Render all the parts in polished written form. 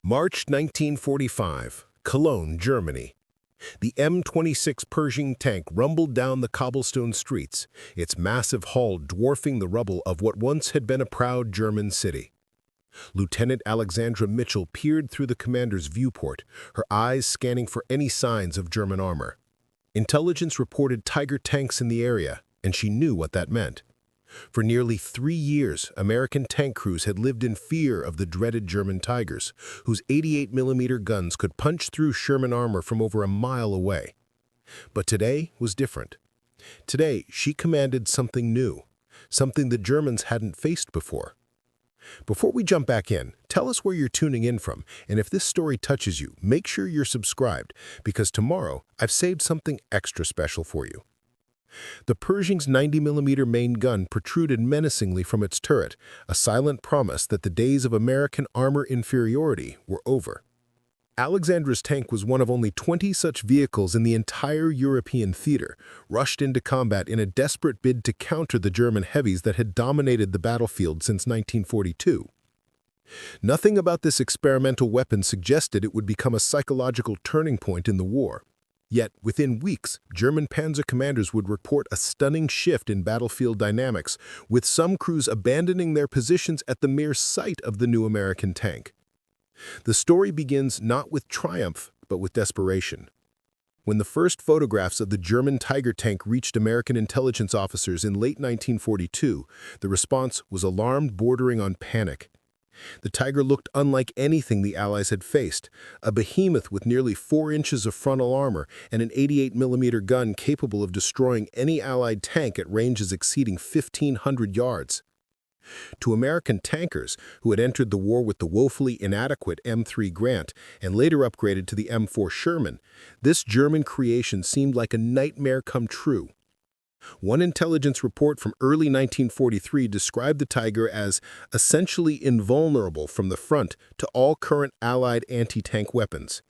March 1945, Cologne, Germany. The M26 Pershing tank rumbled down the cobblestone streets, its massive hull dwarfing the rubble of what once had been a proud German city. Lieutenant Alexandra Mitchell peered through the commander's viewport, her eyes scanning for any signs of German armor. Intelligence reported Tiger tanks in the area, and she knew what that meant. For nearly 3 years, American tank crews had lived in fear of the dreaded German Tigers, whose 88mm guns could punch through Sherman armor from over a mile away. But today was different. Today, she commanded something new, something the Germans hadn't faced before. Before we jump back in, tell us where you're tuning in from, and if this story touches you, make sure you're subscribed, because tomorrow I've saved something extra special for you. The Pershing's 90mm main gun protruded menacingly from its turret, a silent promise that the days of American armor inferiority were over. Alexandra's tank was one of only 20 such vehicles in the entire European theater, rushed into combat in a desperate bid to counter the German heavies that had dominated the battlefield since 1942. Nothing about this experimental weapon suggested it would become a psychological turning point in the war. Yet, within weeks, German Panzer commanders would report a stunning shift in battlefield dynamics, with some crews abandoning their positions at the mere sight of the new American tank. The story begins not with triumph, but with desperation. When the first photographs of the German Tiger tank reached American intelligence officers in late 1942, the response was alarmed, bordering on panic. The Tiger looked unlike anything the Allies had faced, a behemoth with nearly 4 inches of frontal armor and an 88mm gun capable of destroying any Allied tank at ranges exceeding 1,500 yards. To American tankers, who had entered the war with the woefully inadequate M3 Grant and later upgraded to the M4 Sherman, this German creation seemed like a nightmare come true. One intelligence report from early 1943 described the Tiger as essentially invulnerable from the front to all current Allied anti-tank weapons.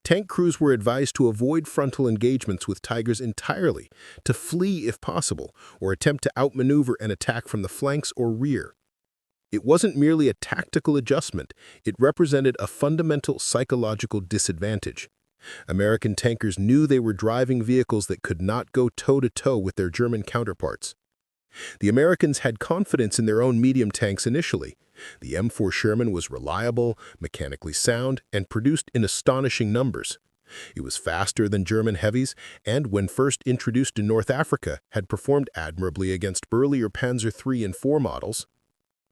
Tank crews were advised to avoid frontal engagements with Tigers entirely, to flee if possible, or attempt to outmaneuver an attack from the flanks or rear. It wasn't merely a tactical adjustment, it represented a fundamental psychological disadvantage. American tankers knew they were driving vehicles that could not go toe-to-toe with their German counterparts. The Americans had confidence in their own medium tanks initially. The M4 Sherman was reliable, mechanically sound, and produced in astonishing numbers. It was faster than German heavies, and when first introduced in North Africa, had performed admirably against earlier Panzer III and IV models.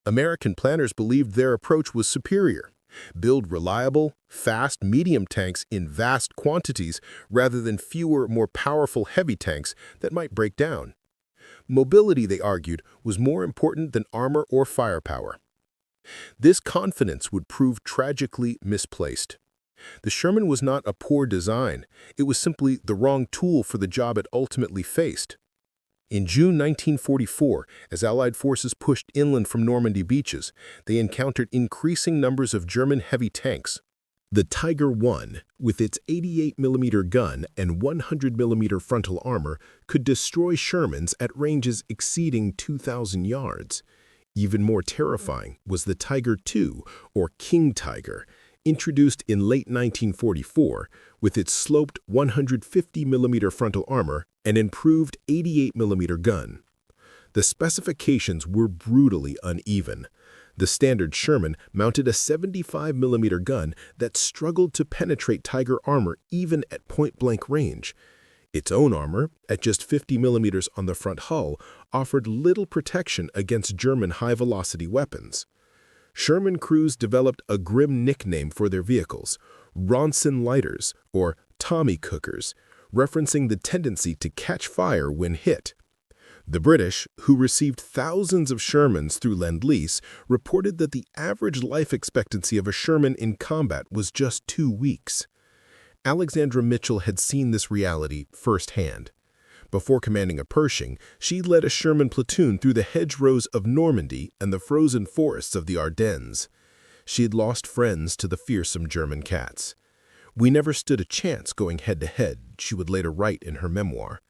American planners believed their approach was superior. Build reliable, fast, medium tanks in vast quantities rather than fewer, more powerful heavy tanks that might break down. Mobility, they argued, was more important than armor or firepower. This confidence would prove tragically misplaced. The Sherman was not a poor design, it was simply the wrong tool for the job it ultimately faced. In June 1944, as Allied forces pushed inland from Normandy beaches, they encountered increasing numbers of German heavy tanks. The Tiger I, with its 88mm gun and 100mm frontal armor, could destroy Shermans at ranges exceeding 2,000 yards. Even more terrifying was the Tiger II, or King Tiger, introduced in late 1944, with its sloped 150mm frontal armor and improved 88mm gun. The specifications were brutally uneven. The standard Sherman mounted a 75mm gun that struggled to penetrate Tiger armor even at point-blank range. Its own armor, at just 50mm on the front hull, offered little protection against German high-velocity weapons. Sherman crews developed a grim nickname for their vehicles, Ronson lighters, or Tommy cookers, referencing the tendency to catch fire when hit. The British, who received thousands of Shermans through Lend-Lease, reported that the average life expectancy of a Sherman in combat was just 2 weeks. Alexandra Mitchell had seen this reality firsthand. Before commanding a Pershing, she led a Sherman platoon through the hedgerows of Normandy and the frozen forests of the Ardennes. She had lost friends to the fearsome German cats. "We never stood a chance going head-to-head," she would later write in her memoir.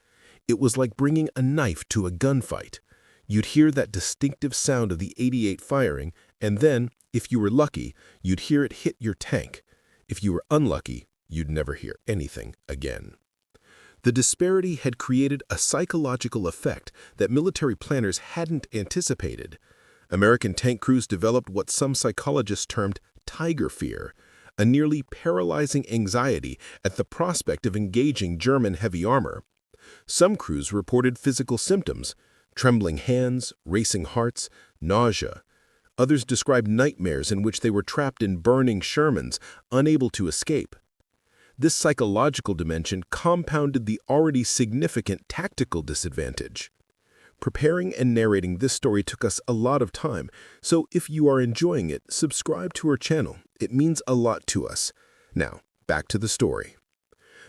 "It was like bringing a knife to a gunfight. You'd hear that distinctive sound of the 88 firing, and then, If you were lucky, you'd hear it hit your tank. If you were unlucky, you'd never hear anything again. The disparity had created a psychological effect that military planners hadn't anticipated. American tank crews developed what some psychologists termed tiger fear, a nearly paralyzing anxiety at the prospect of engaging German heavy armor. Some crews reported physical symptoms: trembling hands, racing hearts, nausea. Others described nightmares in which they were trapped in burning Shermans, unable to escape. This psychological dimension compounded the already significant tactical disadvantage. Preparing and narrating this story took us a lot of time, so if you are enjoying it, subscribe to our channel. It means a lot to us. Now, back to the story.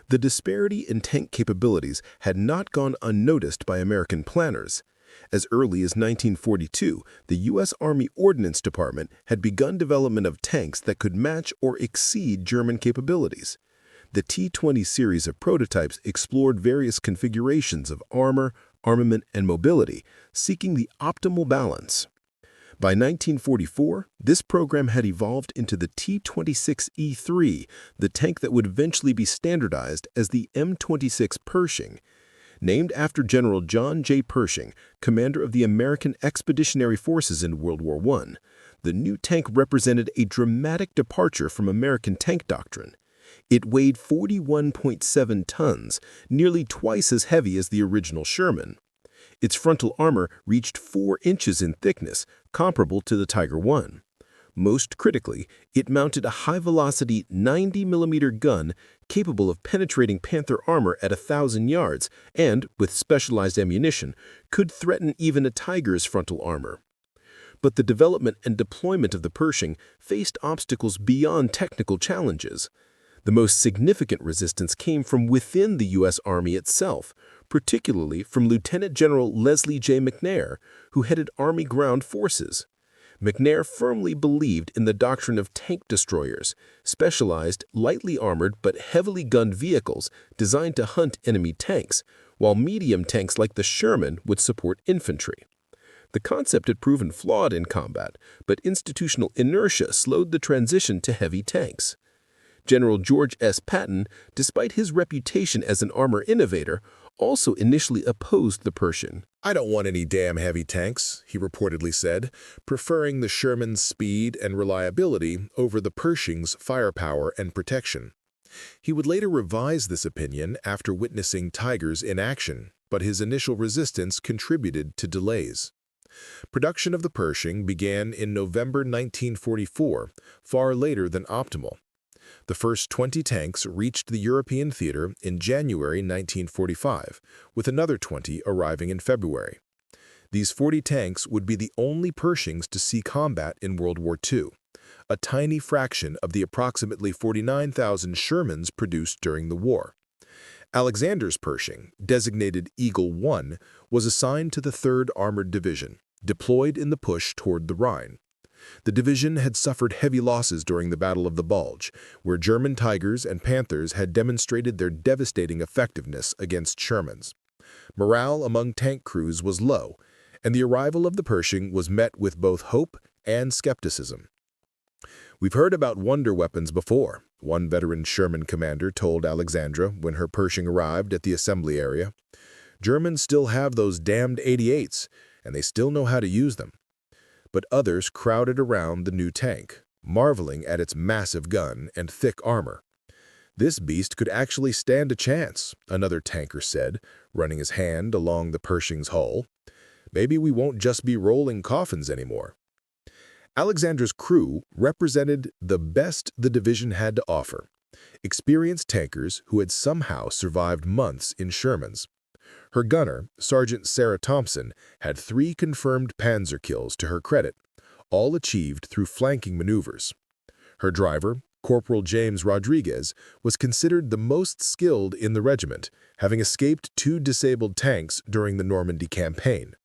The disparity in tank capabilities had not gone unnoticed by American planners. As early as 1942, the U.S. Army Ordnance Department had begun development of tanks that could match or exceed German capabilities. The T-20 series of prototypes explored various configurations of armor, armament, and mobility, seeking the optimal balance. By 1944, this program had evolved into the T-26E3, the tank that would eventually be standardized as the M26 Pershing. Named after General John J. Pershing, commander of the American Expeditionary Forces in World War I, the new tank represented a dramatic departure from American tank doctrine. It weighed 41.7 tons, nearly twice as heavy as the original Sherman. Its frontal armor reached 4 inches in thickness, comparable to the Tiger I. Most critically, it mounted a high-velocity 90mm gun capable of penetrating Panther armor at 1,000 yards and, with specialized ammunition, could threaten even a Tiger's frontal armor. But the development and deployment of the Pershing faced obstacles beyond technical challenges. The most significant resistance came from within the U.S. Army itself, particularly from Lieutenant General Leslie J. McNair, who headed Army Ground Forces. McNair firmly believed in the doctrine of tank destroyers, specialized, lightly armored but heavily gunned vehicles designed to hunt enemy tanks, while medium tanks like the Sherman would support infantry. The concept had proven flawed in combat, but institutional inertia slowed the transition to heavy tanks. General George S. Patton, despite his reputation as an armor innovator, also initially opposed the Pershing. "I don't want any damn heavy tanks," he reportedly said, preferring the Sherman's speed and reliability over the Pershing's firepower and protection. He would later revise this opinion after witnessing Tigers in action, but his initial resistance contributed to delays. Production of the Pershing began in November 1944, far later than optimal. The first 20 tanks reached the European theater in January 1945, with another 20 arriving in February. These 40 tanks would be the only Pershings to see combat in World War II, a tiny fraction of the approximately 49,000 Shermans produced during the war. Alexander's Pershing, designated Eagle 1, was assigned to the 3rd Armored Division, deployed in the push toward the Rhine. The division had suffered heavy losses during the Battle of the Bulge, where German Tigers and Panthers had demonstrated their devastating effectiveness against Shermans. Morale among tank crews was low, and the arrival of the Pershing was met with both hope and skepticism. "We've heard about wonder weapons before," one veteran Sherman commander told Alexandra when her Pershing arrived at the assembly area. "Germans still have those damned 88s, and they still know how to use them." But others crowded around the new tank, marveling at its massive gun and thick armor. "This beast could actually stand a chance," another tanker said, running his hand along the Pershing's hull. "Maybe we won't just be rolling coffins anymore." Alexandra's crew represented the best the division had to offer, experienced tankers who had somehow survived months in Shermans. Her gunner, Sergeant Sarah Thompson, had 3 confirmed Panzer kills to her credit, all achieved through flanking maneuvers. Her driver, Corporal James Rodriguez, was considered the most skilled in the regiment, having escaped 2 disabled tanks during the Normandy campaign.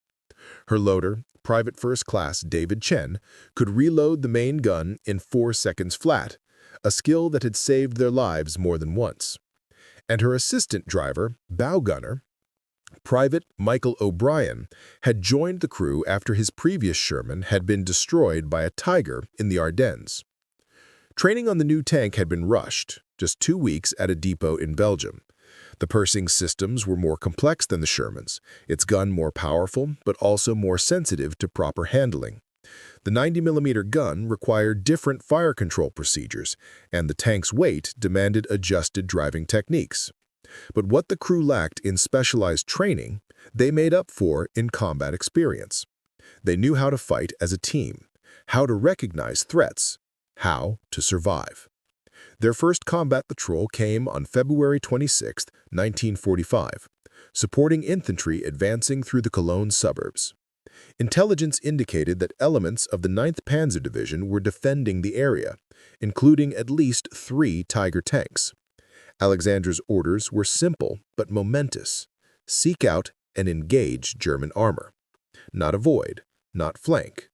Her loader, Private First Class David Chen, could reload the main gun in 4 seconds flat, a skill that had saved their lives more than once. And her assistant driver, bow gunner, Private Michael O'Brien had joined the crew after his previous Sherman had been destroyed by a Tiger in the Ardennes. Training on the new tank had been rushed, just 2 weeks at a depot in Belgium. The Pershing systems were more complex than the Shermans, its gun more powerful but also more sensitive to proper handling. The 90mm gun required different fire control procedures, and the tank's weight demanded adjusted driving techniques. But what the crew lacked in specialized training, they made up for in combat experience. They knew how to fight as a team, how to recognize threats, how to survive. Their first combat patrol came on February 26, 1945, supporting infantry advancing through the Cologne suburbs. Intelligence indicated that elements of the 9th Panzer Division were defending the area, including at least 3 Tiger tanks. Alexandra's orders were simple but momentous. Seek out and engage German armor. Not avoid, not flank.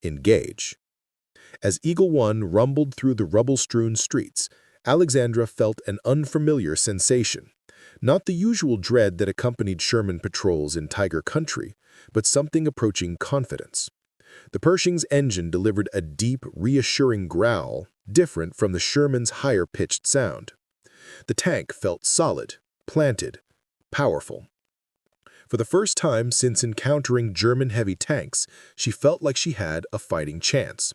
Engage. As Eagle One rumbled through the rubble-strewn streets, Alexandra felt an unfamiliar sensation. Not the usual dread that accompanied Sherman patrols in Tiger country, but something approaching confidence. The Pershing's engine delivered a deep, reassuring growl, different from the Sherman's higher-pitched sound. The tank felt solid, planted, powerful. For the first time since encountering German heavy tanks, she felt like she had a fighting chance.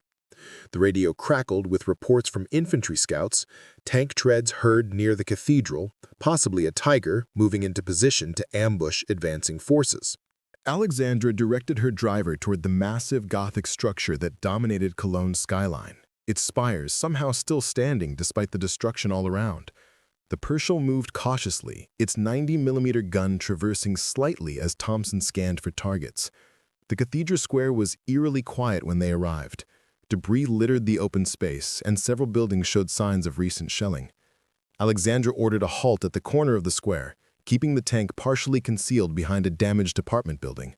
The radio crackled with reports from infantry scouts, tank treads heard near the cathedral, possibly a Tiger moving into position to ambush advancing forces. Alexandra directed her driver toward the massive Gothic structure that dominated Cologne's skyline, its spires somehow still standing despite the destruction all around. The Pershing moved cautiously, its 90mm gun traversing slightly as Thompson scanned for targets. The cathedral square was eerily quiet when they arrived. Debris littered the open space, and several buildings showed signs of recent shelling. Alexandra ordered a halt at the corner of the square, keeping the tank partially concealed behind a damaged apartment building.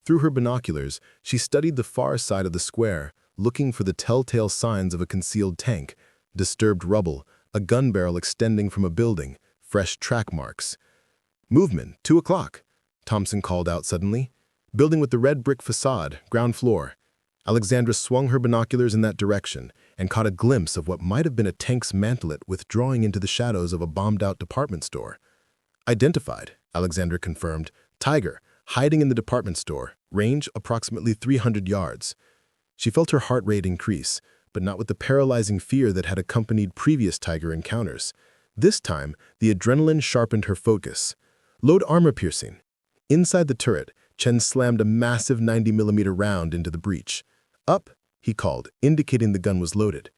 Through her binoculars, she studied the far side of the square, looking for the telltale signs of a concealed tank, disturbed rubble, a gun barrel extending from a building, fresh track marks. "Movement, 2 o'clock," Thompson called out suddenly. "Building with the red brick facade, ground floor." Alexandra swung her binoculars in that direction and caught a glimpse of what might have been a tank's mantelet withdrawing into the shadows of a bombed-out department store. "Identified," Alexandra confirmed. "Tiger, hiding in the department store, range approximately 300 yards. She felt her heart rate increase, but not with the paralyzing fear that had accompanied previous Tiger encounters. This time, the adrenaline sharpened her focus. "Load armor piercing." Inside the turret, Chen slammed a massive 90mm round into the breech. "Up," he called, indicating the gun was loaded.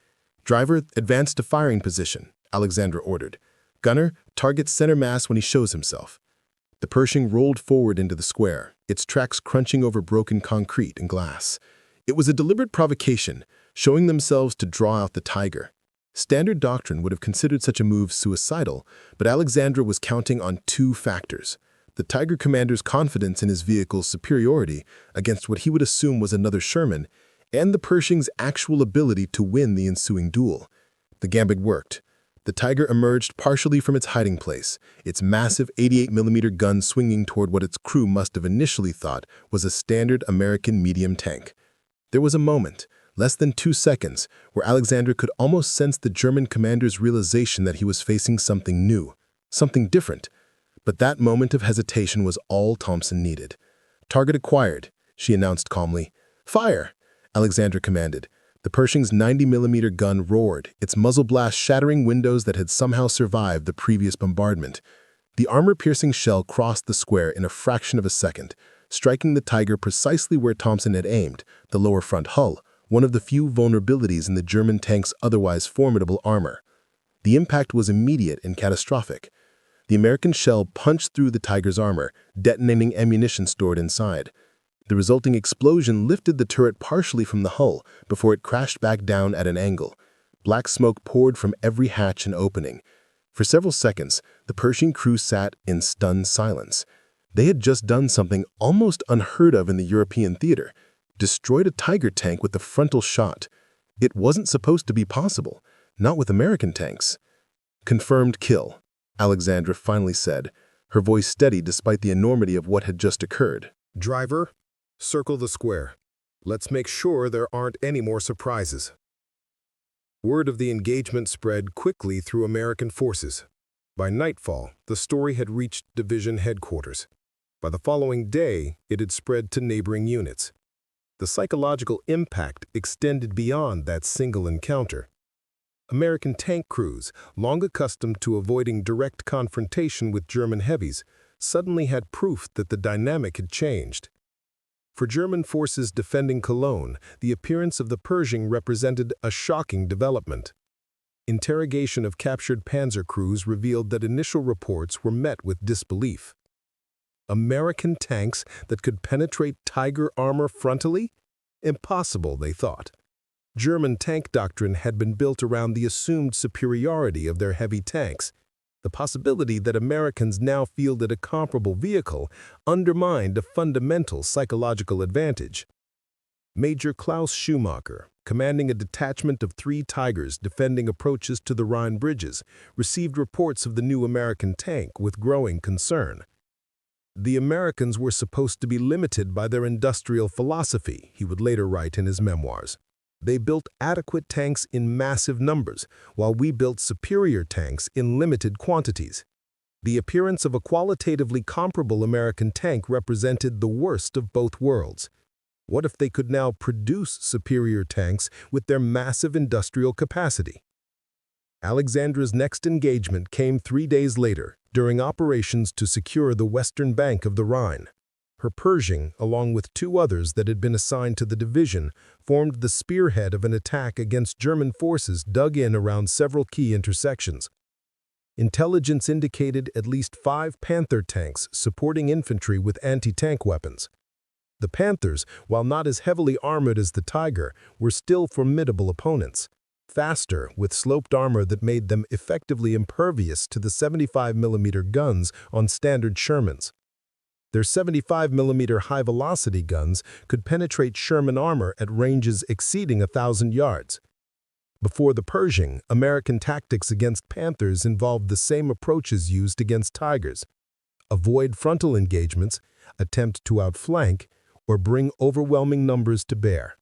"Driver, advance to firing position," Alexandra ordered. "Gunner, target center mass when he shows himself." The Pershing rolled forward into the square, its tracks crunching over broken concrete and glass. It was a deliberate provocation, showing themselves to draw out the Tiger. Standard doctrine would have considered such a move suicidal, but Alexandra was counting on 2 factors: the Tiger commander's confidence in his vehicle's superiority against what he would assume was another Sherman, and the Pershing's actual ability to win the ensuing duel. The gambit worked. The Tiger emerged partially from its hiding place, its massive 88mm gun swinging toward what its crew must have initially thought was a standard American medium tank. There was a moment, less than 2 seconds, where Alexandra could almost sense the German commander's realization that he was facing something new, something different. But that moment of hesitation was all Thompson needed. "Target acquired," she announced calmly. "Fire," Alexandra commanded. The Pershing's 90mm gun roared, its muzzle blast shattering windows that had somehow survived the previous bombardment. The armor-piercing shell crossed the square in a fraction of a second, striking the Tiger precisely where Thompson had aimed, the lower front hull, one of the few vulnerabilities in the German tank's otherwise formidable armor. The impact was immediate and catastrophic. The American shell punched through the Tiger's armor, detonating ammunition stored inside. The resulting explosion lifted the turret partially from the hull before it crashed back down at an angle. Black smoke poured from every hatch and opening. For several seconds, the Pershing crew sat in stunned silence. They had just done something almost unheard of in the European theater, destroyed a Tiger tank with a frontal shot. It wasn't supposed to be possible, not with American tanks. "Confirmed kill," Alexandra finally said. her voice steady despite the enormity of what had just occurred. "Driver, circle the square. Let's make sure there aren't any more surprises." Word of the engagement spread quickly through American forces. By nightfall, the story had reached division headquarters. By the following day, it had spread to neighboring units. The psychological impact extended beyond that single encounter. American tank crews, long accustomed to avoiding direct confrontation with German heavies, suddenly had proof that the dynamic had changed. For German forces defending Cologne, the appearance of the Pershing represented a shocking development. Interrogation of captured Panzer crews revealed that initial reports were met with disbelief. American tanks that could penetrate Tiger armor frontally? Impossible, they thought. German tank doctrine had been built around the assumed superiority of their heavy tanks. The possibility that Americans now fielded a comparable vehicle undermined a fundamental psychological advantage. Major Klaus Schumacher, commanding a detachment of 3 Tigers defending approaches to the Rhine bridges, received reports of the new American tank with growing concern. The Americans were supposed to be limited by their industrial philosophy, he would later write in his memoirs. They built adequate tanks in massive numbers, while we built superior tanks in limited quantities. The appearance of a qualitatively comparable American tank represented the worst of both worlds. What if they could now produce superior tanks with their massive industrial capacity? Alexandra's next engagement came 3 days later, during operations to secure the western bank of the Rhine. Her Pershing, along with 2 others that had been assigned to the division, formed the spearhead of an attack against German forces dug in around several key intersections. Intelligence indicated at least 5 Panther tanks supporting infantry with anti-tank weapons. The Panthers, while not as heavily armored as the Tiger, were still formidable opponents. Faster, with sloped armor that made them effectively impervious to the 75mm guns on standard Shermans. Their 75mm high-velocity guns could penetrate Sherman armor at ranges exceeding 1,000 yards. Before the Pershing, American tactics against Panthers involved the same approaches used against Tigers. Avoid frontal engagements, attempt to outflank, or bring overwhelming numbers to bear.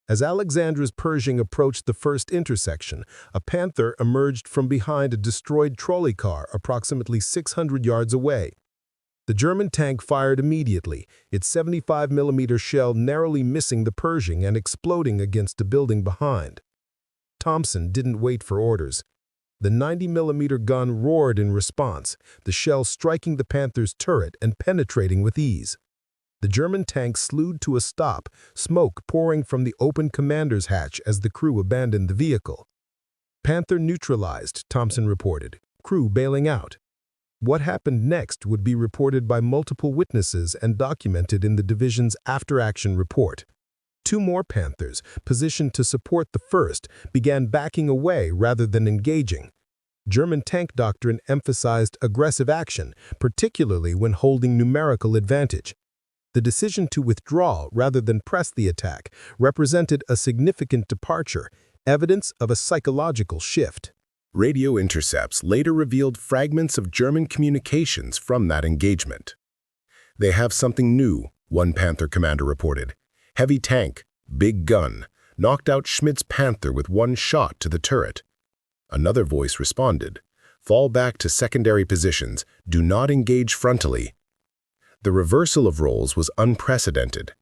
As Alexandra's Pershing approached the first intersection, a Panther emerged from behind a destroyed trolley car approximately 600 yards away. The German tank fired immediately, its 75mm shell narrowly missing the Pershing and exploding against a building behind. Thompson didn't wait for orders. The 90mm gun roared in response, the shell striking the Panther's turret and penetrating with ease. The German tank slewed to a stop, smoke pouring from the open commander's hatch as the crew abandoned the vehicle. Panther neutralized, Thompson reported, crew bailing out. What happened next would be reported by multiple witnesses and documented in the division's after-action report. 2 more Panthers, positioned to support the first, began backing away rather than engaging. German tank doctrine emphasized aggressive action, particularly when holding numerical advantage. The decision to withdraw rather than press the attack represented a significant departure, evidence of a psychological shift. Radio intercepts later revealed fragments of German communications from that engagement. "They have something new," one Panther commander reported. "Heavy tank, big gun, knocked out Schmidt's Panther with 1 shot to the turret." Another voice responded, "Fall back to secondary positions, do not engage frontally." The reversal of roles was unprecedented.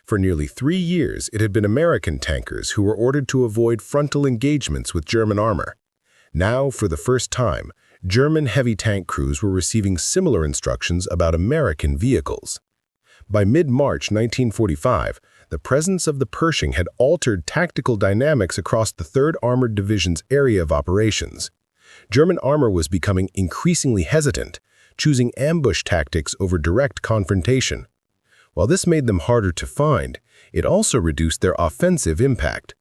For nearly 3 years, it had been American tankers who were ordered to avoid frontal engagements with German armor. Now, for the first time, German heavy tank crews were receiving similar instructions about American vehicles. By mid-March 1945, the presence of the Pershing had altered tactical dynamics across the 3rd Armored Division's area of operations. German armor was becoming increasingly hesitant, choosing ambush tactics over direct confrontation. While this made them harder to find, it also reduced their offensive impact.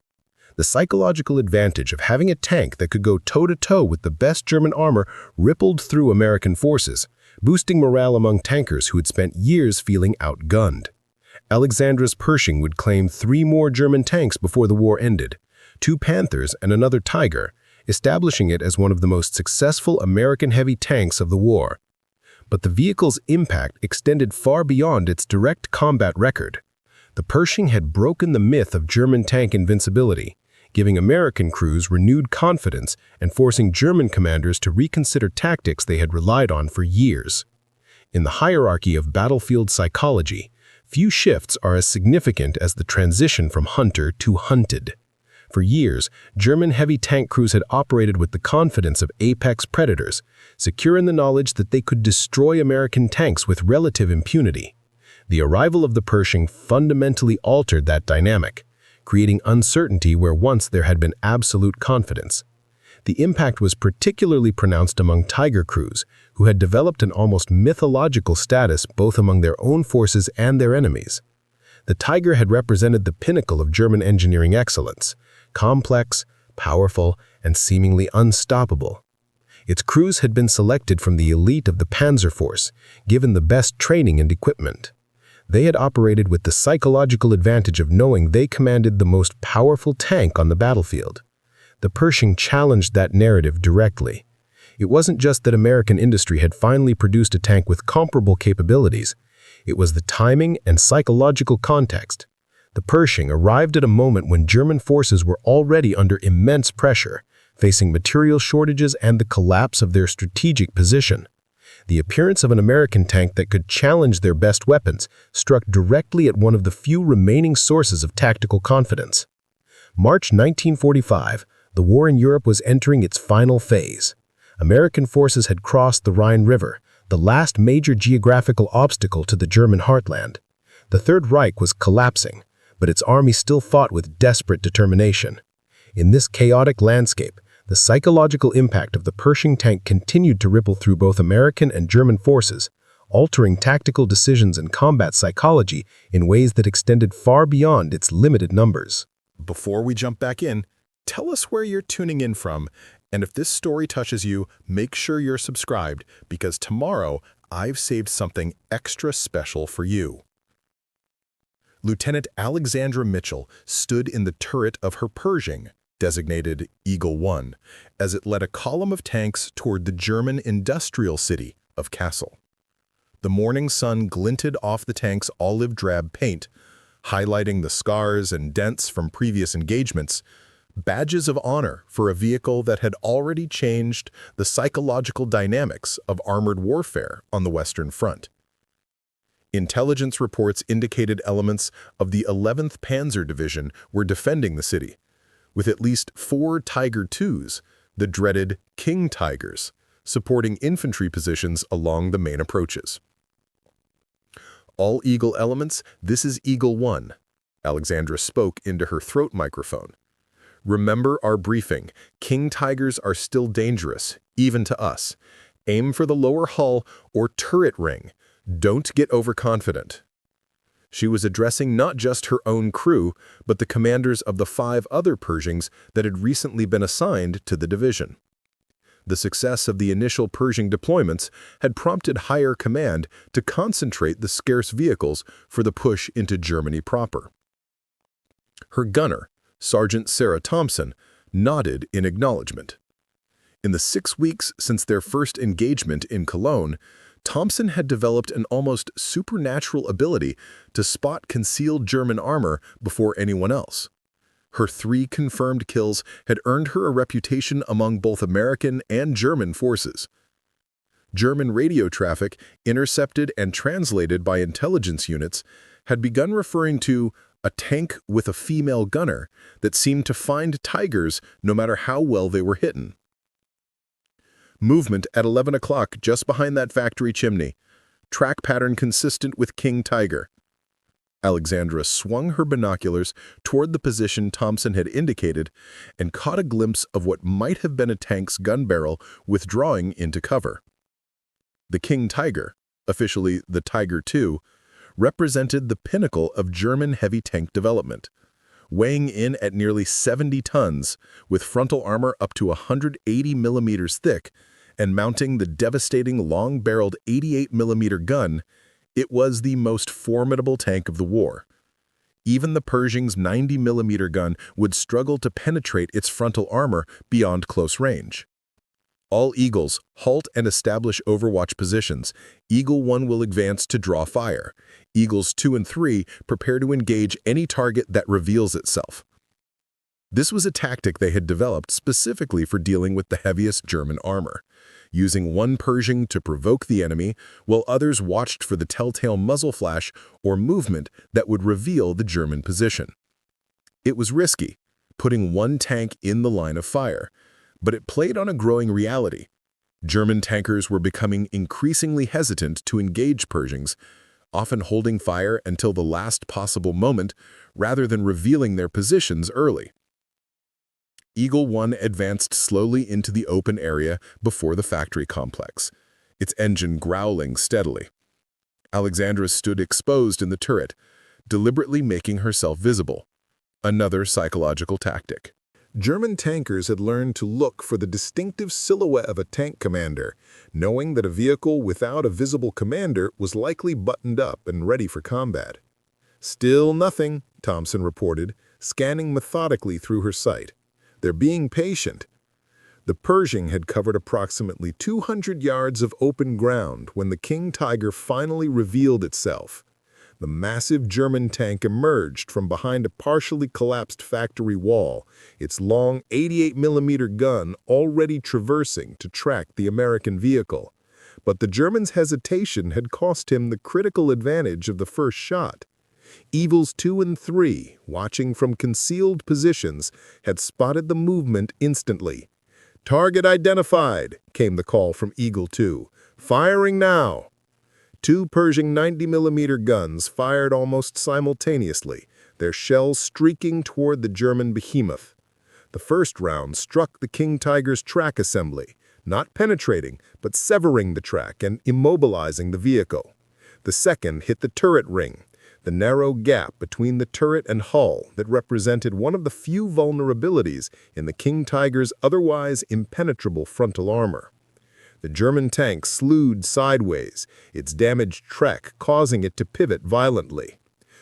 The psychological advantage of having a tank that could go toe-to-toe with the best German armor rippled through American forces, boosting morale among tankers who had spent years feeling outgunned. Alexandra's Pershing would claim 3 more German tanks before the war ended, 2 Panthers and another Tiger, establishing it as one of the most successful American heavy tanks of the war. But the vehicle's impact extended far beyond its direct combat record. The Pershing had broken the myth of German tank invincibility, giving American crews renewed confidence and forcing German commanders to reconsider tactics they had relied on for years. In the hierarchy of battlefield psychology, few shifts are as significant as the transition from hunter to hunted. For years, German heavy tank crews had operated with the confidence of apex predators, secure in the knowledge that they could destroy American tanks with relative impunity. The arrival of the Pershing fundamentally altered that dynamic, creating uncertainty where once there had been absolute confidence. The impact was particularly pronounced among Tiger crews, who had developed an almost mythological status both among their own forces and their enemies. The Tiger had represented the pinnacle of German engineering excellence, complex, powerful, and seemingly unstoppable. Its crews had been selected from the elite of the Panzer force, given the best training and equipment. They had operated with the psychological advantage of knowing they commanded the most powerful tank on the battlefield. The Pershing challenged that narrative directly. It wasn't just that American industry had finally produced a tank with comparable capabilities. It was the timing and psychological context. The Pershing arrived at a moment when German forces were already under immense pressure, facing material shortages and the collapse of their strategic position. The appearance of an American tank that could challenge their best weapons struck directly at one of the few remaining sources of tactical confidence. March 1945, the war in Europe was entering its final phase. American forces had crossed the Rhine River, the last major geographical obstacle to the German heartland. The Third Reich was collapsing, but its army still fought with desperate determination. In this chaotic landscape, the psychological impact of the Pershing tank continued to ripple through both American and German forces, altering tactical decisions and combat psychology in ways that extended far beyond its limited numbers. Before we jump back in, tell us where you're tuning in from, and if this story touches you, make sure you're subscribed, because tomorrow I've saved something extra special for you. Lieutenant Alexandra Mitchell stood in the turret of her Pershing, designated Eagle 1, as it led a column of tanks toward the German industrial city of Kassel. The morning sun glinted off the tank's olive-drab paint, highlighting the scars and dents from previous engagements, badges of honor for a vehicle that had already changed the psychological dynamics of armored warfare on the Western Front. Intelligence reports indicated elements of the 11th Panzer Division were defending the city, with at least 4 Tiger IIs, the dreaded King Tigers, supporting infantry positions along the main approaches. All Eagle elements, this is Eagle 1. Alexandra spoke into her throat microphone. Remember our briefing. King Tigers are still dangerous, even to us. Aim for the lower hull or turret ring. Don't get overconfident. She was addressing not just her own crew, but the commanders of the 5 other Pershings that had recently been assigned to the division. The success of the initial Pershing deployments had prompted higher command to concentrate the scarce vehicles for the push into Germany proper. Her gunner, Sergeant Sarah Thompson, nodded in acknowledgement. In the 6 weeks since their first engagement in Cologne, Thompson had developed an almost supernatural ability to spot concealed German armor before anyone else. Her 3 confirmed kills had earned her a reputation among both American and German forces. German radio traffic, intercepted and translated by intelligence units, had begun referring to a tank with a female gunner that seemed to find Tigers no matter how well they were hidden. Movement at 11 o'clock just behind that factory chimney. Track pattern consistent with King Tiger. Alexandra swung her binoculars toward the position Thompson had indicated and caught a glimpse of what might have been a tank's gun barrel withdrawing into cover. The King Tiger, officially the Tiger II, represented the pinnacle of German heavy tank development, weighing in at nearly 70 tons, with frontal armor up to 180 millimeters thick, and mounting the devastating long-barreled 88 millimeter gun. It was the most formidable tank of the war. Even the Pershing's 90 millimeter gun would struggle to penetrate its frontal armor beyond close range. All Eagles, halt and establish overwatch positions. Eagle 1 will advance to draw fire. Eagles 2 and 3 prepare to engage any target that reveals itself. This was a tactic they had developed specifically for dealing with the heaviest German armor, using one Pershing to provoke the enemy, while others watched for the telltale muzzle flash or movement that would reveal the German position. It was risky, putting one tank in the line of fire, but it played on a growing reality. German tankers were becoming increasingly hesitant to engage Pershings, often holding fire until the last possible moment rather than revealing their positions early. Eagle 1 advanced slowly into the open area before the factory complex, its engine growling steadily. Alexandra stood exposed in the turret, deliberately making herself visible. Another psychological tactic. German tankers had learned to look for the distinctive silhouette of a tank commander, knowing that a vehicle without a visible commander was likely buttoned up and ready for combat. "Still nothing," Thompson reported, scanning methodically through her sight. "They're being patient." The Pershing had covered approximately 200 yards of open ground when the King Tiger finally revealed itself. The massive German tank emerged from behind a partially collapsed factory wall, its long 88mm gun already traversing to track the American vehicle. But the German's hesitation had cost him the critical advantage of the first shot. Eagles 2 and 3, watching from concealed positions, had spotted the movement instantly. "Target identified," came the call from Eagle 2. "Firing now." Two Pershing 90mm guns fired almost simultaneously, their shells streaking toward the German behemoth. The first round struck the King Tiger's track assembly, not penetrating, but severing the track and immobilizing the vehicle. The second hit the turret ring, the narrow gap between the turret and hull that represented one of the few vulnerabilities in the King Tiger's otherwise impenetrable frontal armor. The German tank slewed sideways, its damaged track causing it to pivot violently.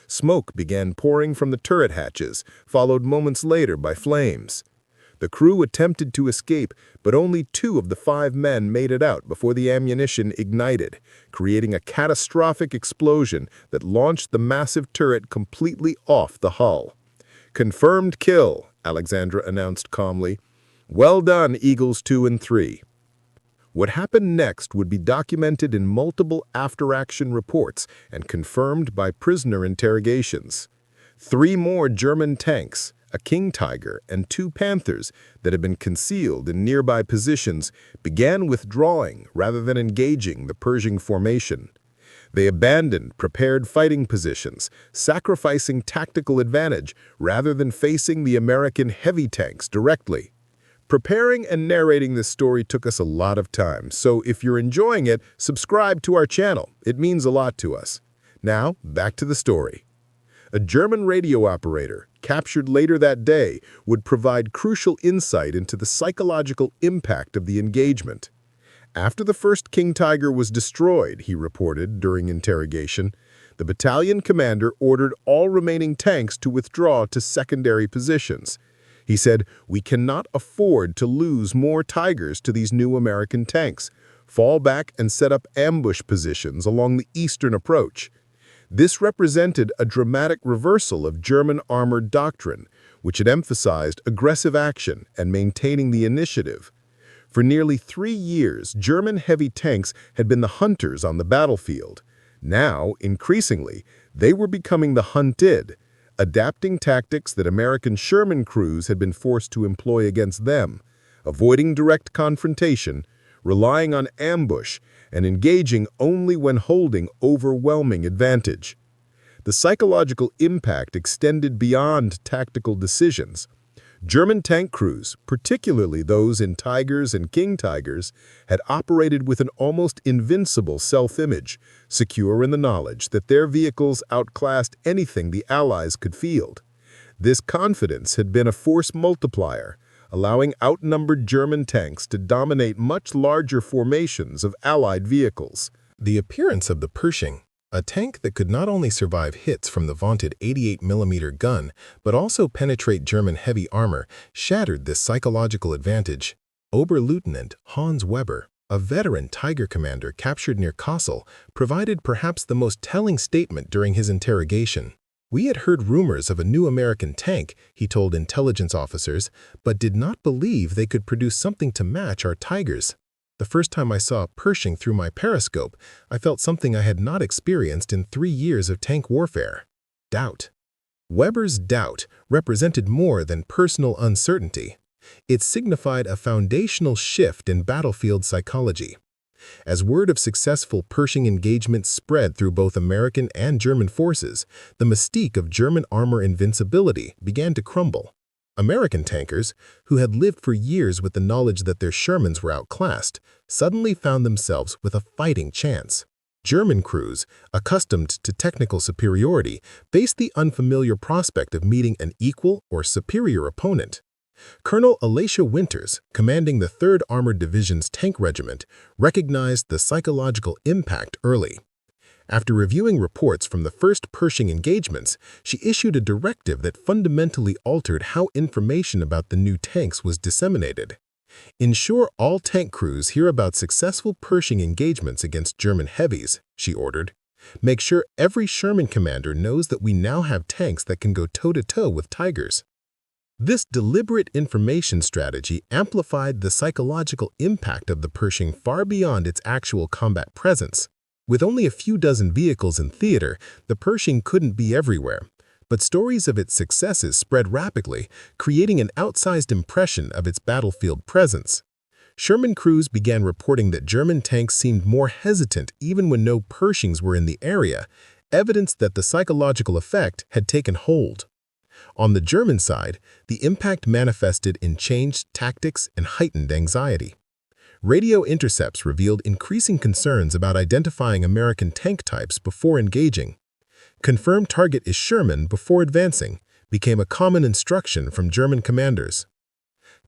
Smoke began pouring from the turret hatches, followed moments later by flames. The crew attempted to escape, but only 2 of the 5 men made it out before the ammunition ignited, creating a catastrophic explosion that launched the massive turret completely off the hull. "Confirmed kill," Alexandra announced calmly. "Well done, Eagles 2 and 3. What happened next would be documented in multiple after-action reports and confirmed by prisoner interrogations. 3 more German tanks, a King Tiger, and 2 Panthers that had been concealed in nearby positions began withdrawing rather than engaging the Pershing formation. They abandoned prepared fighting positions, sacrificing tactical advantage rather than facing the American heavy tanks directly. Preparing and narrating this story took us a lot of time, so if you're enjoying it, subscribe to our channel. It means a lot to us. Now, back to the story. A German radio operator, captured later that day, would provide crucial insight into the psychological impact of the engagement. After the first King Tiger was destroyed, he reported during interrogation, the battalion commander ordered all remaining tanks to withdraw to secondary positions. He said, "We cannot afford to lose more Tigers to these new American tanks. Fall back and set up ambush positions along the eastern approach." This represented a dramatic reversal of German armored doctrine, which had emphasized aggressive action and maintaining the initiative. For nearly 3 years, German heavy tanks had been the hunters on the battlefield. Now, increasingly, they were becoming the hunted, adapting tactics that American Sherman crews had been forced to employ against them, avoiding direct confrontation, relying on ambush, and engaging only when holding overwhelming advantage. The psychological impact extended beyond tactical decisions. German tank crews, particularly those in Tigers and King Tigers, had operated with an almost invincible self-image, secure in the knowledge that their vehicles outclassed anything the Allies could field. This confidence had been a force multiplier, allowing outnumbered German tanks to dominate much larger formations of Allied vehicles. The appearance of the Pershing, a tank that could not only survive hits from the vaunted 88mm gun, but also penetrate German heavy armor, shattered this psychological advantage. Oberleutnant Hans Weber, a veteran Tiger commander captured near Kassel, provided perhaps the most telling statement during his interrogation. "We had heard rumors of a new American tank," he told intelligence officers, "but did not believe they could produce something to match our Tigers. The first time I saw a Pershing through my periscope, I felt something I had not experienced in 3 years of tank warfare: doubt." Weber's doubt represented more than personal uncertainty. It signified a foundational shift in battlefield psychology. As word of successful Pershing engagements spread through both American and German forces, the mystique of German armor invincibility began to crumble. American tankers, who had lived for years with the knowledge that their Shermans were outclassed, suddenly found themselves with a fighting chance. German crews, accustomed to technical superiority, faced the unfamiliar prospect of meeting an equal or superior opponent. Colonel Elisha Winters, commanding the 3rd Armored Division's tank regiment, recognized the psychological impact early. After reviewing reports from the first Pershing engagements, she issued a directive that fundamentally altered how information about the new tanks was disseminated. "Ensure all tank crews hear about successful Pershing engagements against German heavies," she ordered. "Make sure every Sherman commander knows that we now have tanks that can go toe-to-toe with Tigers." This deliberate information strategy amplified the psychological impact of the Pershing far beyond its actual combat presence. With only a few dozen vehicles in theater, the Pershing couldn't be everywhere, but stories of its successes spread rapidly, creating an outsized impression of its battlefield presence. Sherman crews began reporting that German tanks seemed more hesitant even when no Pershings were in the area, evidence that the psychological effect had taken hold. On the German side, the impact manifested in changed tactics and heightened anxiety. Radio intercepts revealed increasing concerns about identifying American tank types before engaging. "Confirm target is Sherman before advancing" became a common instruction from German commanders.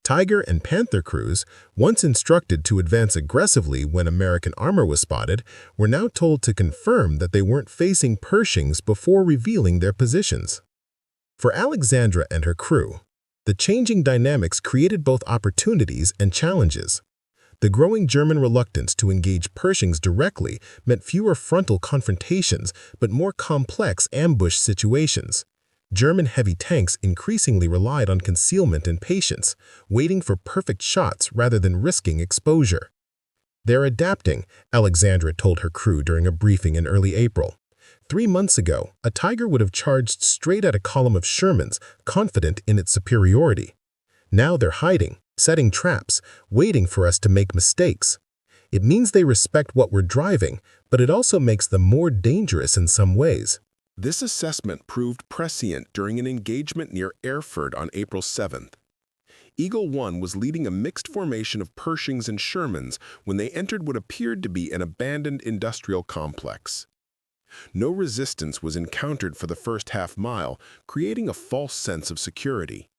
Tiger and Panther crews, once instructed to advance aggressively when American armor was spotted, were now told to confirm that they weren't facing Pershings before revealing their positions. For Alexandra and her crew, the changing dynamics created both opportunities and challenges. The growing German reluctance to engage Pershings directly meant fewer frontal confrontations but more complex ambush situations. German heavy tanks increasingly relied on concealment and patience, waiting for perfect shots rather than risking exposure. "They're adapting," Alexandra told her crew during a briefing in early April. 3 months ago, a Tiger would have charged straight at a column of Shermans, confident in its superiority. Now they're hiding, setting traps, waiting for us to make mistakes. It means they respect what we're driving, but it also makes them more dangerous in some ways." This assessment proved prescient during an engagement near Erfurt on April 7th. Eagle 1 was leading a mixed formation of Pershings and Shermans when they entered what appeared to be an abandoned industrial complex. No resistance was encountered for the first half-mile, creating a false sense of security.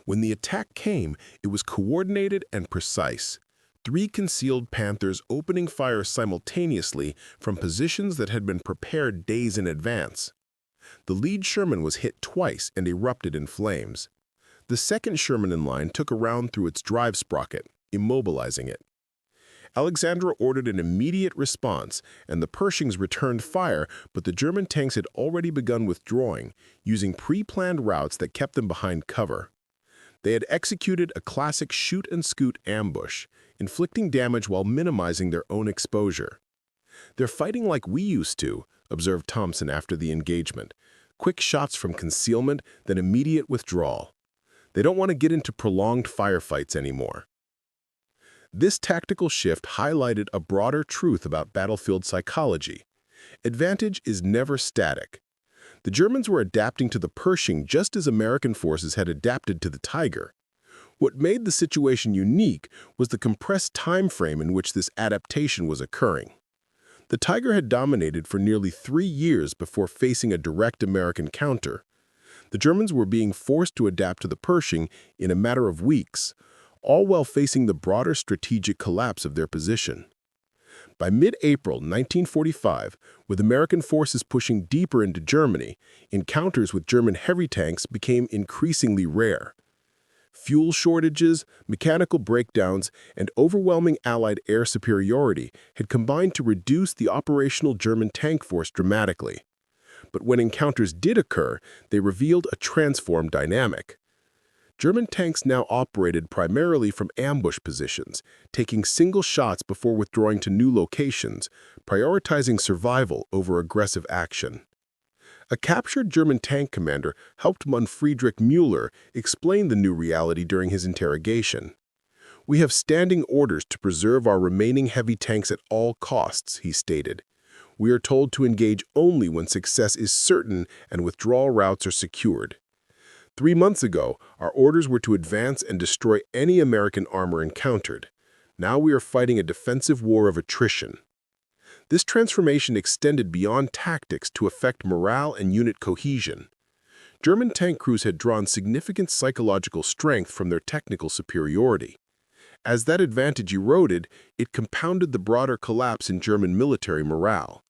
When the attack came, it was coordinated and precise. 3 concealed Panthers opening fire simultaneously from positions that had been prepared days in advance. The lead Sherman was hit twice and erupted in flames. The second Sherman in line took a round through its drive sprocket, immobilizing it. Alexandra ordered an immediate response, and the Pershings returned fire, but the German tanks had already begun withdrawing, using pre-planned routes that kept them behind cover. They had executed a classic shoot-and-scoot ambush, inflicting damage while minimizing their own exposure. "They're fighting like we used to," observed Thompson after the engagement. "Quick shots from concealment, then immediate withdrawal. They don't want to get into prolonged firefights anymore." This tactical shift highlighted a broader truth about battlefield psychology. Advantage is never static. The Germans were adapting to the Pershing just as American forces had adapted to the Tiger. What made the situation unique was the compressed time frame in which this adaptation was occurring. The Tiger had dominated for nearly 3 years before facing a direct American counter. The Germans were being forced to adapt to the Pershing in a matter of weeks, all while facing the broader strategic collapse of their position. By mid-April 1945, with American forces pushing deeper into Germany, encounters with German heavy tanks became increasingly rare. Fuel shortages, mechanical breakdowns, and overwhelming Allied air superiority had combined to reduce the operational German tank force dramatically. But when encounters did occur, they revealed a transformed dynamic. German tanks now operated primarily from ambush positions, taking single shots before withdrawing to new locations, prioritizing survival over aggressive action. A captured German tank commander helped Friedrich Müller explain the new reality during his interrogation. "We have standing orders to preserve our remaining heavy tanks at all costs," he stated. "We are told to engage only when success is certain and withdrawal routes are secured. 3 months ago, our orders were to advance and destroy any American armor encountered. Now we are fighting a defensive war of attrition." This transformation extended beyond tactics to affect morale and unit cohesion. German tank crews had drawn significant psychological strength from their technical superiority. As that advantage eroded, it compounded the broader collapse in German military morale.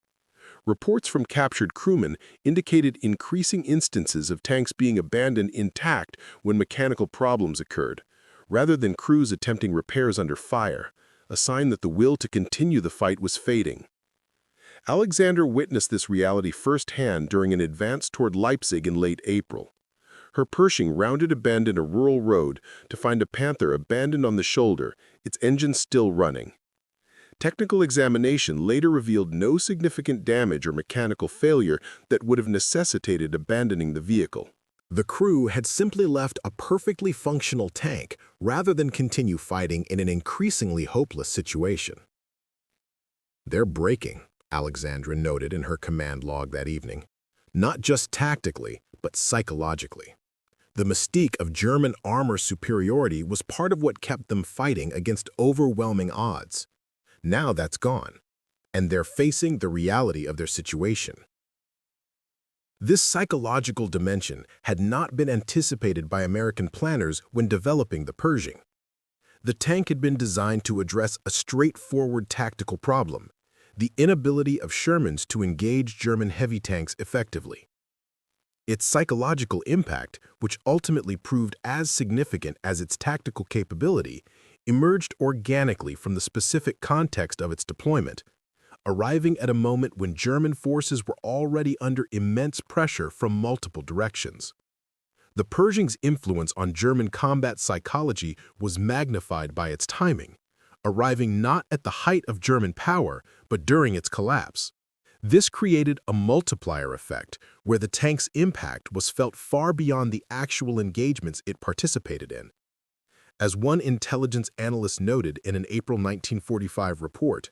Reports from captured crewmen indicated increasing instances of tanks being abandoned intact when mechanical problems occurred, rather than crews attempting repairs under fire, a sign that the will to continue the fight was fading. Alexandra witnessed this reality firsthand during an advance toward Leipzig in late April. Her Pershing rounded a bend in a rural road to find a Panther abandoned on the shoulder, its engine still running. Technical examination later revealed no significant damage or mechanical failure that would have necessitated abandoning the vehicle. The crew had simply left a perfectly functional tank rather than continue fighting in an increasingly hopeless situation. "They're breaking," Alexandra noted in her command log that evening. "Not just tactically, but psychologically. The mystique of German armor superiority was part of what kept them fighting against overwhelming odds. Now that's gone, and they're facing the reality of their situation." This psychological dimension had not been anticipated by American planners when developing the Pershing. The tank had been designed to address a straightforward tactical problem: the inability of Shermans to engage German heavy tanks effectively. Its psychological impact, which ultimately proved as significant as its tactical capability, emerged organically from the specific context of its deployment, arriving at a moment when German forces were already under immense pressure from multiple directions. The Pershing's influence on German combat psychology was magnified by its timing, arriving not at the height of German power, but during its collapse. This created a multiplier effect, where the tank's impact was felt far beyond the actual engagements it participated in. As one intelligence analyst noted in an April 1945 report,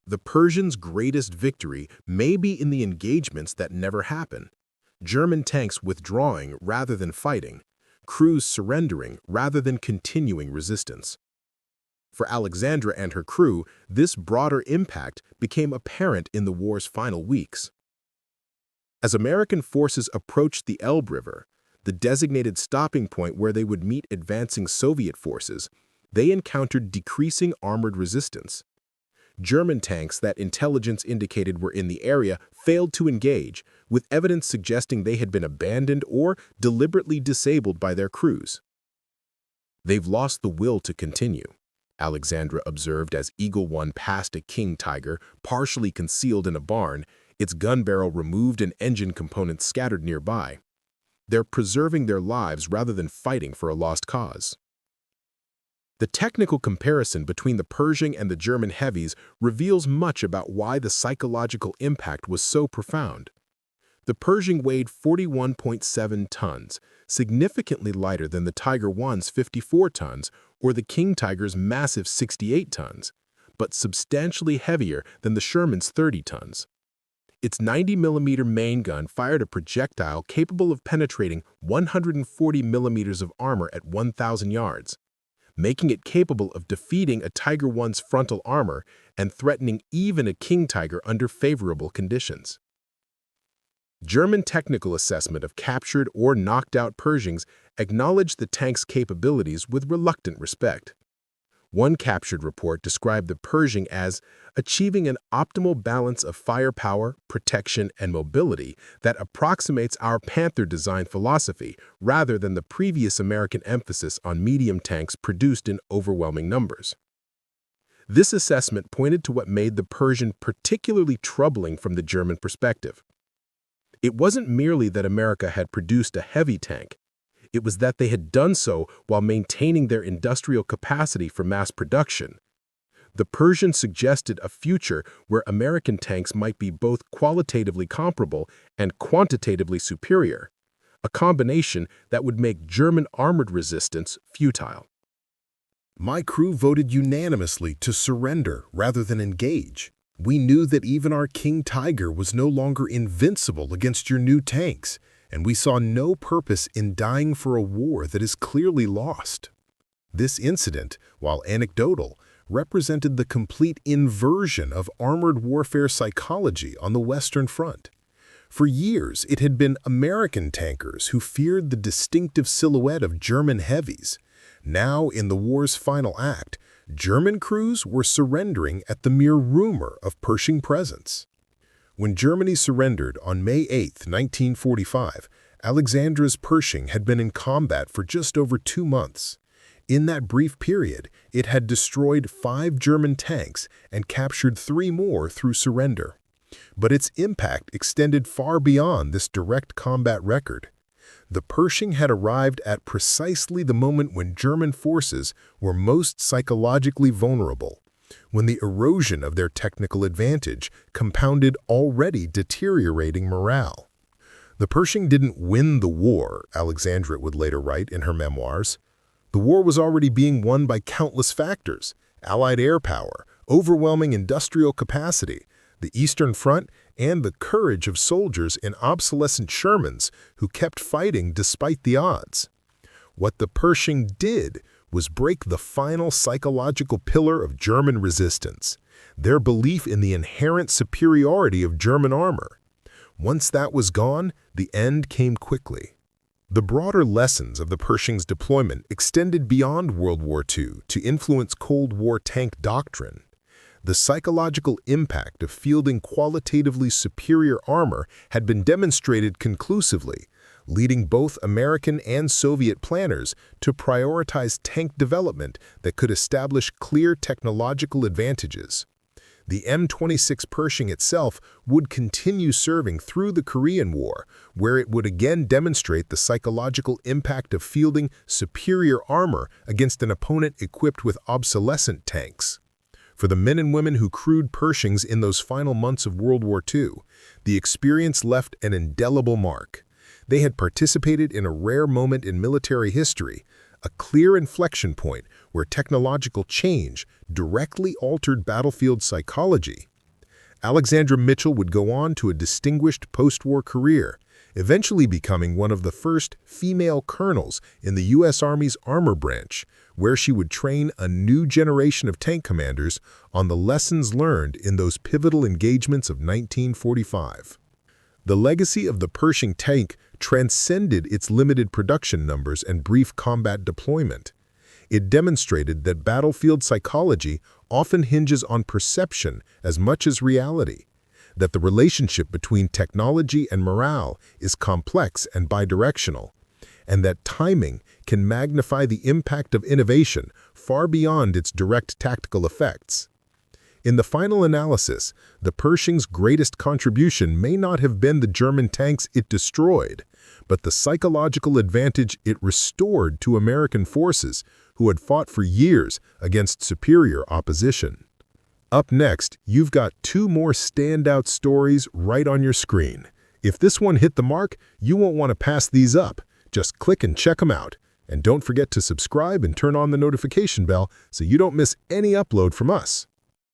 "The Persians' greatest victory may be in the engagements that never happen. German tanks withdrawing rather than fighting, crews surrendering rather than continuing resistance." For Alexandra and her crew, this broader impact became apparent in the war's final weeks. As American forces approached the Elbe River, the designated stopping point where they would meet advancing Soviet forces, they encountered decreasing armored resistance. German tanks that intelligence indicated were in the area failed to engage, with evidence suggesting they had been abandoned or deliberately disabled by their crews. "They've lost the will to continue," Alexandra observed as Eagle One passed a King Tiger, partially concealed in a barn, its gun barrel removed and engine components scattered nearby. "They're preserving their lives rather than fighting for a lost cause." The technical comparison between the Pershing and the German heavies reveals much about why the psychological impact was so profound. The Pershing weighed 41.7 tons, significantly lighter than the Tiger I's 54 tons or the King Tiger's massive 68 tons, but substantially heavier than the Sherman's 30 tons. Its 90mm main gun fired a projectile capable of penetrating 140 millimeters of armor at 1,000 yards, making it capable of defeating a Tiger I's frontal armor and threatening even a King Tiger under favorable conditions. German technical assessment of captured or knocked-out Pershings acknowledged the tank's capabilities with reluctant respect. One captured report described the Pershing as achieving an optimal balance of firepower, protection, and mobility that approximates our Panther design philosophy rather than the previous American emphasis on medium tanks produced in overwhelming numbers. This assessment pointed to what made the Pershing particularly troubling from the German perspective. It wasn't merely that America had produced a heavy tank. It was that they had done so while maintaining their industrial capacity for mass production. The Pershing suggested a future where American tanks might be both qualitatively comparable and quantitatively superior, a combination that would make German armored resistance futile. My crew voted unanimously to surrender rather than engage. We knew that even our King Tiger was no longer invincible against your new tanks, and we saw no purpose in dying for a war that is clearly lost. This incident, while anecdotal, represented the complete inversion of armored warfare psychology on the Western Front. For years, it had been American tankers who feared the distinctive silhouette of German heavies. Now, in the war's final act, German crews were surrendering at the mere rumor of Pershing presence. When Germany surrendered on May 8, 1945, Alexandra's Pershing had been in combat for just over 2 months. In that brief period, it had destroyed 5 German tanks and captured 3 more through surrender. But its impact extended far beyond this direct combat record. The Pershing had arrived at precisely the moment when German forces were most psychologically vulnerable, when the erosion of their technical advantage compounded already deteriorating morale. The Pershing didn't win the war, Alexandra would later write in her memoirs. The war was already being won by countless factors: Allied air power, overwhelming industrial capacity, the Eastern Front, and the courage of soldiers in obsolescent Shermans who kept fighting despite the odds. What the Pershing did was break the final psychological pillar of German resistance, their belief in the inherent superiority of German armor. Once that was gone, the end came quickly. The broader lessons of the Pershing's deployment extended beyond World War II to influence Cold War tank doctrine. The psychological impact of fielding qualitatively superior armor had been demonstrated conclusively, leading both American and Soviet planners to prioritize tank development that could establish clear technological advantages. The M26 Pershing itself would continue serving through the Korean War, where it would again demonstrate the psychological impact of fielding superior armor against an opponent equipped with obsolescent tanks. For the men and women who crewed Pershings in those final months of World War II, the experience left an indelible mark. They had participated in a rare moment in military history, a clear inflection point where technological change directly altered battlefield psychology. Alexandra Mitchell would go on to a distinguished post-war career, eventually becoming one of the first female colonels in the U.S. Army's armor branch, where she would train a new generation of tank commanders on the lessons learned in those pivotal engagements of 1945. The legacy of the Pershing tank transcended its limited production numbers and brief combat deployment. It demonstrated that battlefield psychology often hinges on perception as much as reality, that the relationship between technology and morale is complex and bidirectional, and that timing can magnify the impact of innovation far beyond its direct tactical effects. In the final analysis, the Pershing's greatest contribution may not have been the German tanks it destroyed, but the psychological advantage it restored to American forces who had fought for years against superior opposition. Up next, you've got 2 more standout stories right on your screen. If this one hit the mark, you won't want to pass these up. Just click and check them out. And don't forget to subscribe and turn on the notification bell so you don't miss any upload from us.